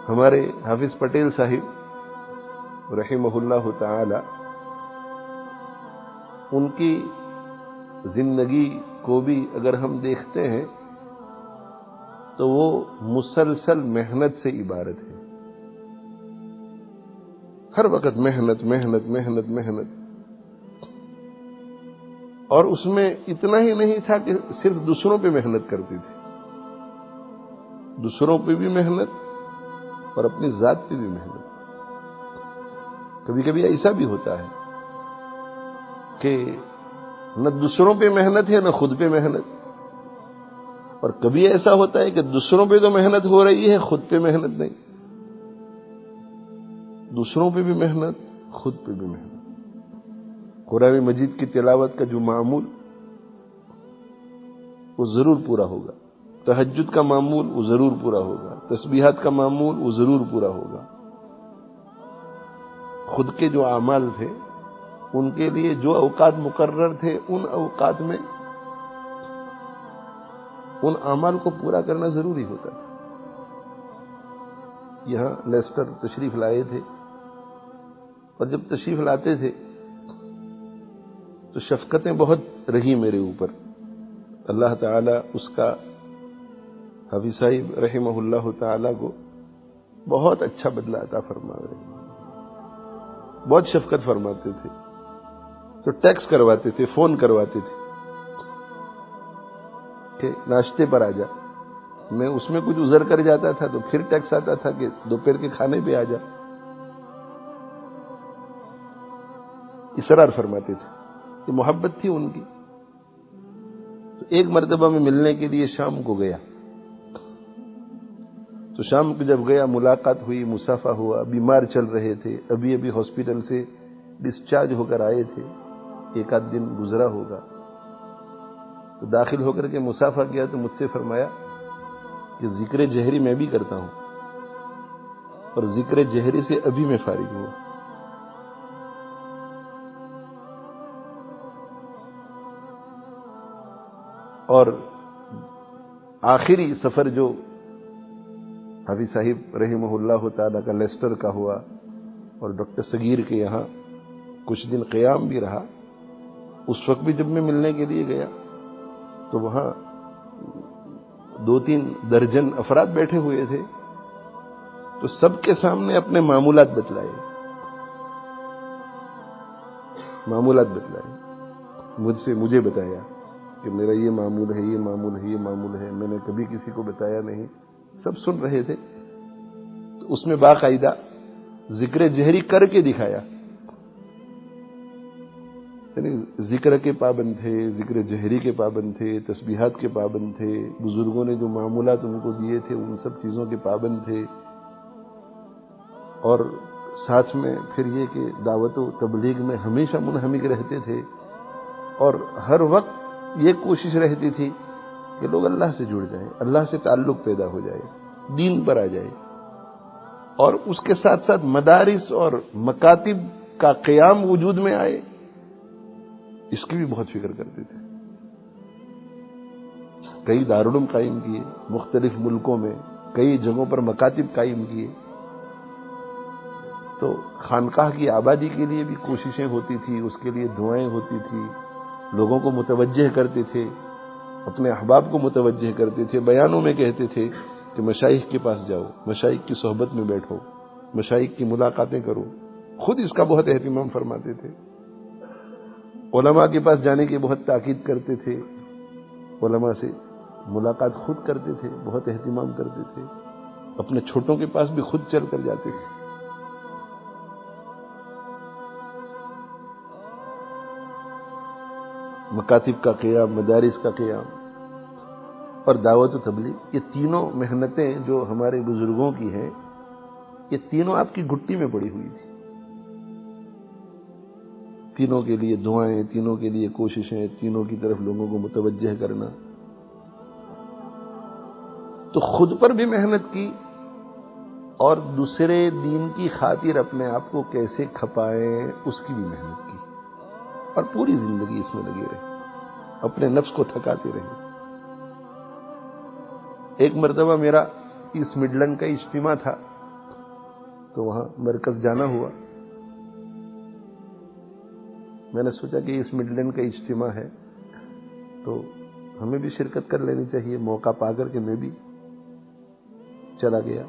ہمارے حافظ پٹیل صاحب رحمہ اللہ تعالی، ان کی زندگی کو بھی اگر ہم دیکھتے ہیں تو وہ مسلسل محنت سے عبارت ہے. ہر وقت محنت محنت محنت محنت. اور اس میں اتنا ہی نہیں تھا کہ صرف دوسروں پہ محنت کرتی تھی، دوسروں پہ بھی محنت اور اپنی ذات پہ بھی محنت. کبھی کبھی ایسا بھی ہوتا ہے کہ نہ دوسروں پہ محنت ہے نہ خود پہ محنت، اور کبھی ایسا ہوتا ہے کہ دوسروں پہ تو محنت ہو رہی ہے، خود پہ محنت نہیں. دوسروں پہ بھی محنت، خود پہ بھی محنت. قرآن مجید کی تلاوت کا جو معمول وہ ضرور پورا ہوگا، تہجد کا معمول وہ ضرور پورا ہوگا، تسبیحات کا معمول وہ ضرور پورا ہوگا. خود کے جو اعمال تھے ان کے لیے جو اوقات مقرر تھے ان اوقات میں ان اعمال کو پورا کرنا ضروری ہوتا تھا. یہاں لیسٹر تشریف لائے تھے، اور جب تشریف لاتے تھے تو شفقتیں بہت رہی میرے اوپر. اللہ تعالی اس کا حافظ صاحب رحمہ اللہ تعالی کو بہت اچھا بدلہ عطا فرما رہے. بہت شفقت فرماتے تھے. تو ٹیکس کرواتے تھے، فون کرواتے تھے کہ ناشتے پر آ جا. میں اس میں کچھ عذر کر جاتا تھا تو پھر ٹیکس آتا تھا کہ دوپہر کے کھانے پہ آ جا. اصرار فرماتے تھے. یہ محبت تھی ان کی. تو ایک مرتبہ میں ملنے کے لیے شام کو گیا، تو شام کو جب گیا ملاقات ہوئی، مصافحہ ہوا. بیمار چل رہے تھے، ابھی ابھی ہاسپٹل سے ڈسچارج ہو کر آئے تھے، ایک آدھ دن گزرا ہوگا. تو داخل ہو کر کے مصافحہ کیا تو مجھ سے فرمایا کہ ذکر جہری میں بھی کرتا ہوں، اور ذکر جہری سے ابھی میں فارغ ہوا. اور آخری سفر جو حافظ صاحب رحمہ اللہ تعالی کا لیسٹر کا ہوا اور ڈاکٹر صغیر کے یہاں کچھ دن قیام بھی رہا، اس وقت بھی جب میں ملنے کے لیے گیا تو وہاں 2-3 درجن افراد بیٹھے ہوئے تھے. تو سب کے سامنے اپنے معمولات بتلائے. مجھے بتایا کہ میرا یہ معمول ہے، یہ معمول ہے، یہ معمول ہے. میں نے کبھی کسی کو بتایا نہیں. سب سن رہے تھے. تو اس میں باقاعدہ ذکر جہری کر کے دکھایا. یعنی ذکر کے پابند تھے، ذکر جہری کے پابند تھے، تسبیحات کے پابند تھے. بزرگوں نے جو معمولات ان کو دیے تھے ان سب چیزوں کے پابند تھے. اور ساتھ میں پھر یہ کہ دعوت و تبلیغ میں ہمیشہ منہمک رہتے تھے. اور ہر وقت یہ کوشش رہتی تھی کہ لوگ اللہ سے جڑ جائیں، اللہ سے تعلق پیدا ہو جائے، دین پر آ جائے. اور اس کے ساتھ ساتھ مدارس اور مکاتب کا قیام وجود میں آئے، اس کی بھی بہت فکر کرتے تھے. کئی دارالعلوم قائم کیے مختلف ملکوں میں، کئی جگہوں پر مکاتب قائم کیے. تو خانقاہ کی آبادی کے لیے بھی کوششیں ہوتی تھی، اس کے لیے دعائیں ہوتی تھی. لوگوں کو متوجہ کرتے تھے، اپنے احباب کو متوجہ کرتے تھے. بیانوں میں کہتے تھے کہ مشائخ کے پاس جاؤ، مشائخ کی صحبت میں بیٹھو، مشائخ کی ملاقاتیں کرو. خود اس کا بہت اہتمام فرماتے تھے. علماء کے پاس جانے کی بہت تاکید کرتے تھے. علماء سے ملاقات خود کرتے تھے، بہت اہتمام کرتے تھے. اپنے چھوٹوں کے پاس بھی خود چل کر جاتے تھے. مکاتب کا قیام، مدارس کا قیام اور دعوت و تبلیغ، یہ تینوں محنتیں جو ہمارے بزرگوں کی ہیں، یہ تینوں آپ کی گھٹی میں پڑی ہوئی تھی. تینوں کے لیے دعائیں، تینوں کے لیے کوششیں، تینوں کی طرف لوگوں کو متوجہ کرنا. تو خود پر بھی محنت کی اور دوسرے دین کی خاطر اپنے آپ کو کیسے کھپائیں اس کی بھی محنت کی. اور پوری زندگی اس میں لگے رہے، اپنے نفس کو تھکاتے رہے. ایک مرتبہ میرا ایسٹ مڈلینڈ کا اجتماع تھا تو وہاں مرکز جانا ہوا. میں نے سوچا کہ اس مڈ لینڈ کا اجتماع ہے تو ہمیں بھی شرکت کر لینی چاہیے. موقع پا کر کے میں بھی چلا گیا.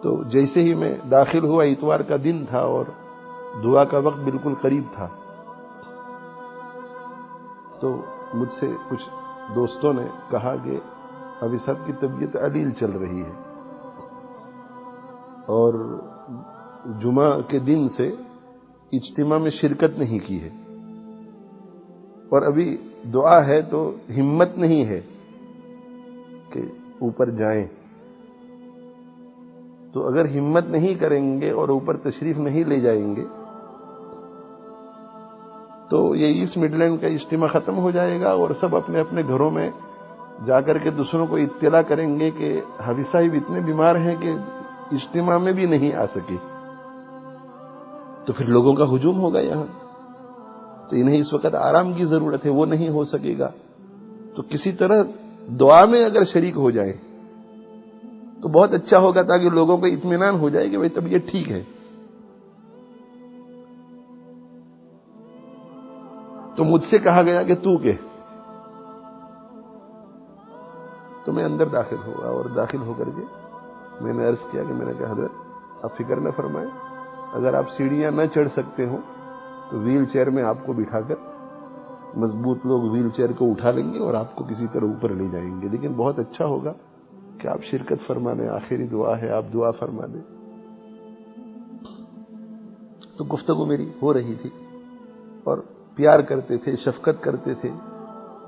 تو جیسے ہی میں داخل ہوا، اتوار کا دن تھا اور دعا کا وقت بالکل قریب تھا، تو مجھ سے کچھ دوستوں نے کہا کہ ابھی صاحب کی طبیعت علیل چل رہی ہے اور جمعہ کے دن سے اجتماع میں شرکت نہیں کی ہے اور ابھی دعا ہے تو ہمت نہیں ہے کہ اوپر جائیں. تو اگر ہمت نہیں کریں گے اور اوپر تشریف نہیں لے جائیں گے تو یہ ایسٹ مڈ لینڈ کا اجتماع ختم ہو جائے گا اور سب اپنے اپنے گھروں میں جا کر کے دوسروں کو اطلاع کریں گے کہ حافظ صاحب اتنے بیمار ہیں کہ اجتماع میں بھی نہیں آ سکے. تو پھر لوگوں کا ہجوم ہوگا یہاں. تو انہیں اس وقت آرام کی ضرورت ہے، وہ نہیں ہو سکے گا. تو کسی طرح دعا میں اگر شریک ہو جائیں تو بہت اچھا ہوگا تاکہ لوگوں کو اطمینان ہو جائے کہ بھائی طبیعت ٹھیک ہے. تو مجھ سے کہا گیا کہ تو کہہ. تو میں اندر داخل ہوا اور داخل ہو کر کے میں نے عرض کیا کہ میں نے کہا حضرت آپ فکر نہ فرمائیں، اگر آپ سیڑھیاں نہ چڑھ سکتے ہوں تو ویل چیئر میں آپ کو بٹھا کر مضبوط لوگ ویل چیئر کو اٹھا لیں گے اور آپ کو کسی طرح اوپر لے جائیں گے، لیکن بہت اچھا ہوگا کہ آپ شرکت فرما لیں، آخری دعا ہے، آپ دعا فرما دیں. تو گفتگو میری ہو رہی تھی اور پیار کرتے تھے، شفقت کرتے تھے،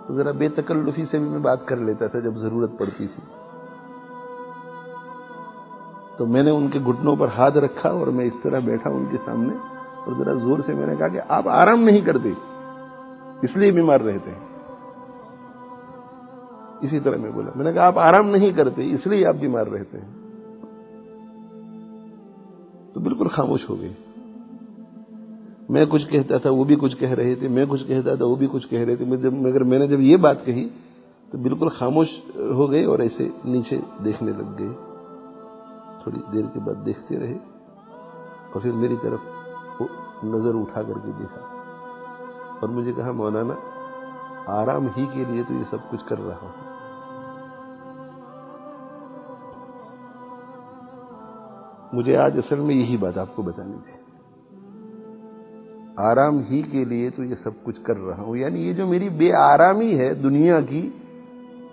تو ذرا بے تکلفی سے بھی میں بات کر لیتا تھا جب ضرورت پڑتی تھی. تو میں نے ان کے گھٹنوں پر ہاتھ رکھا اور میں اس طرح بیٹھا ان کے سامنے اور ذرا زور سے میں نے کہا کہ آپ آرام نہیں کرتے اس لیے بیمار رہتے ہیں. اسی طرح میں بولا، میں نے کہا آپ آرام نہیں کرتے اس لیے آپ بیمار رہتے ہیں. تو بالکل خاموش ہو گئے. میں کچھ کہتا تھا وہ بھی کچھ کہہ رہے تھے، میں کچھ کہتا تھا وہ بھی کچھ کہہ رہے تھے. مگر میں نے جب یہ بات کہی تو بالکل خاموش ہو گئے اور ایسے نیچے دیکھنے لگ گئے. تھوڑی دیر کے بعد دیکھتے رہے اور پھر میری طرف نظر اٹھا کر کے دیکھا اور مجھے کہا مولانا آرام ہی کے لیے تو یہ سب کچھ کر رہا ہوں. مجھے آج اصل میں یہی بات آپ کو بتانی تھی. آرام ہی کے لیے تو یہ سب کچھ کر رہا ہوں، یعنی یہ جو میری بے آرامی ہے دنیا کی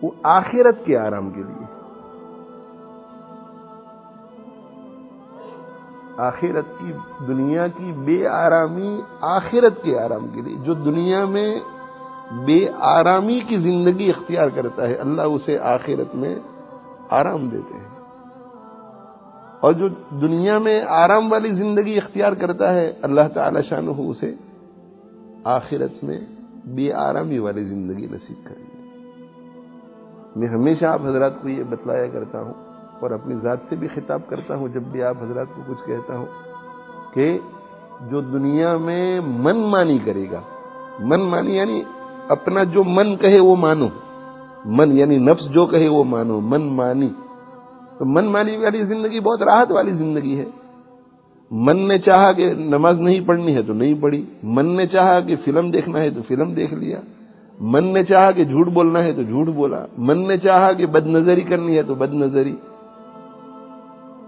وہ آخرت کے آرام کے لیے. آخرت کی دنیا کی بے آرامی آخرت کے آرام کے لیے. جو دنیا میں بے آرامی کی زندگی اختیار کرتا ہے اللہ اسے آخرت میں آرام دیتے ہیں، اور جو دنیا میں آرام والی زندگی اختیار کرتا ہے اللہ تعالی شانہ اسے آخرت میں بے آرامی والی زندگی نصیب کریں گے. میں ہمیشہ آپ حضرات کو یہ بتلایا کرتا ہوں اور اپنی ذات سے بھی خطاب کرتا ہوں جب بھی آپ حضرات کو کچھ کہتا ہوں کہ جو دنیا میں من مانی کرے گا، من مانی یعنی اپنا جو من کہے وہ مانو، من یعنی نفس جو کہے وہ مانو، من مانی. تو من مانی والی زندگی بہت راحت والی زندگی ہے. من نے چاہا کہ نماز نہیں پڑھنی ہے تو نہیں پڑھی، من نے چاہا کہ فلم دیکھنا ہے تو فلم دیکھ لیا، من نے چاہا کہ جھوٹ بولنا ہے تو جھوٹ بولا، من نے چاہا کہ بد نظری کرنی ہے تو بد نظری.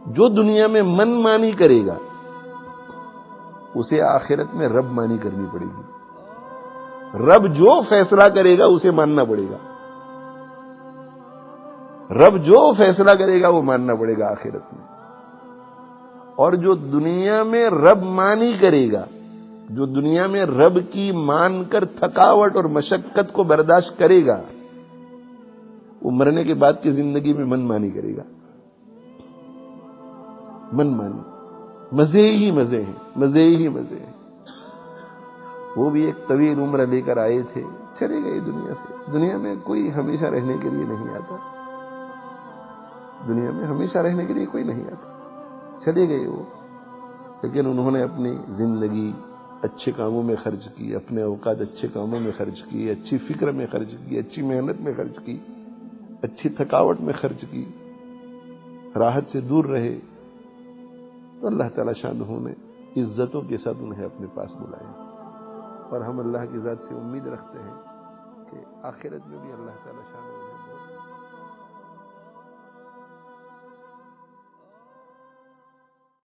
جو دنیا میں من مانی کرے گا اسے آخرت میں رب مانی کرنی پڑے گی. رب جو فیصلہ کرے گا اسے ماننا پڑے گا. رب جو فیصلہ کرے گا وہ ماننا پڑے گا آخرت میں. اور جو دنیا میں رب مانی کرے گا، جو دنیا میں رب کی مان کر تھکاوٹ اور مشقت کو برداشت کرے گا، وہ مرنے کے بعد کی زندگی میں من مانی کرے گا. من مانی، مزے ہی مزے ہیں، مزے ہی مزے ہیں. وہ بھی ایک طویل عمر لے کر آئے تھے، چلے گئے دنیا سے. دنیا میں کوئی ہمیشہ رہنے کے لیے نہیں آتا، دنیا میں ہمیشہ رہنے کے لیے کوئی نہیں آتا. چلے گئے وہ، لیکن انہوں نے اپنی زندگی اچھے کاموں میں خرچ کی، اپنے اوقات اچھے کاموں میں خرچ کی، اچھی فکر میں خرچ کی، اچھی محنت میں خرچ کی، اچھی تھکاوٹ میں خرچ کی، راحت سے دور رہے. تو اللہ تعالیٰ شانہ نے عزتوں کے ساتھ انہیں اپنے پاس بلایا، اور ہم اللہ کی ذات سے امید رکھتے ہیں کہ آخرت میں بھی اللہ تعالیٰ شانہ